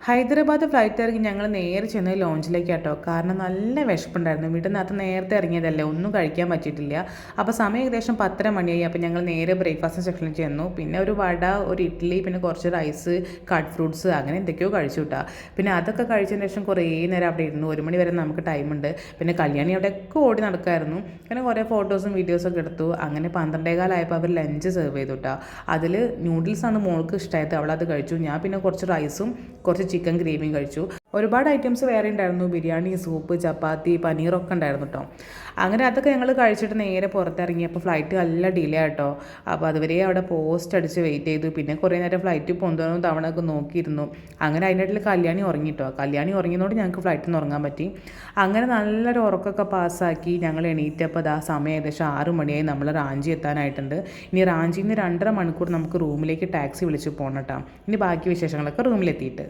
Hyderabad flight ഇറങ്ങി ഞങ്ങൾ നേരെ ചെന്നത് ലോഞ്ചിലേക്ക് കേട്ടോ. കാരണം നല്ല വിശപ്പുണ്ടായിരുന്നു. വീട്ടിനകത്ത് നേരത്തെ ഇറങ്ങിയതല്ലേ, ഒന്നും കഴിക്കാൻ പറ്റിയിട്ടില്ല. അപ്പോൾ സമയം ഏകദേശം 10:30 മണിയായി. അപ്പോൾ ഞങ്ങൾ നേരെ ബ്രേക്ക്ഫാസ്റ്റ് സെക്ഷനിൽ ചെന്നു. പിന്നെ ഒരു വട, ഒരു ഇഡ്ഡലി, പിന്നെ കുറച്ച് റൈസ്, കട്ട് ഫ്രൂട്ട്സ് അങ്ങനെ എന്തൊക്കെയോ കഴിച്ചു കിട്ടാ. പിന്നെ അതൊക്കെ കഴിച്ചതിന് ശേഷം കുറേ നേരം അവിടെ ഇരുന്നു. 1 മണി വരെ നമുക്ക് ടൈമുണ്ട്. പിന്നെ കല്യാണി അവിടെയൊക്കെ ഓടി നടക്കായിരുന്നു. പിന്നെ കുറേ ഫോട്ടോസും വീഡിയോസൊക്കെ എടുത്തു. അങ്ങനെ 12:15 അവർ ലഞ്ച് സെർവ് ചെയ്തു കേട്ടോ. അതിൽ നൂഡിൽസാണ് മോൾക്ക് ഇഷ്ടമായത്, അവളത് കഴിച്ചു. ഞാൻ പിന്നെ കുറച്ച് റൈസും കുറച്ച് ചിക്കൻ ഗ്രേവിയും കഴിച്ചു. ഒരുപാട് ഐറ്റംസ് വേറെ ഉണ്ടായിരുന്നു. ബിരിയാണി, സൂപ്പ്, ചപ്പാത്തി, പനീറൊക്കെ ഉണ്ടായിരുന്നു കേട്ടോ. അങ്ങനെ അതൊക്കെ ഞങ്ങൾ കഴിച്ചിട്ട് നേരെ പുറത്തിറങ്ങിയപ്പോൾ ഫ്ലൈറ്റ് നല്ല ഡിലേ ആട്ടോ. അപ്പോൾ അതുവരെ അവിടെ പോസ്റ്റ് അടിച്ച് വെയിറ്റ് ചെയ്തു. പിന്നെ കുറേ നേരം ഫ്ലൈറ്റ് പൊന്തോന്നും തവണയൊക്കെ നോക്കിയിരുന്നു. അങ്ങനെ അതിൻ്റെ ഇടയിൽ കല്യാണി ഉറങ്ങിട്ടോ. കല്യാണി ഉറങ്ങിയതുകൊണ്ട് ഞങ്ങൾക്ക് ഫ്ലൈറ്റിൽ നിന്ന് ഉറങ്ങാൻ പറ്റി. അങ്ങനെ നല്ലൊരു ഉറക്കമൊക്കെ പാസ്സാക്കി ഞങ്ങൾ എണീറ്റപ്പോൾ ആ സമയം ഏകദേശം 6 മണിയായി. നമ്മൾ റാഞ്ചി എത്താനായിട്ടുണ്ട്. ഇനി റാഞ്ചിയിൽ നിന്ന് 2.5 മണിക്കൂർ നമുക്ക് റൂമിലേക്ക് ടാക്സി വിളിച്ച് പോകണം കേട്ടോ. ഇനി ബാക്കി വിശേഷങ്ങളൊക്കെ റൂമിലെത്തിയിട്ട്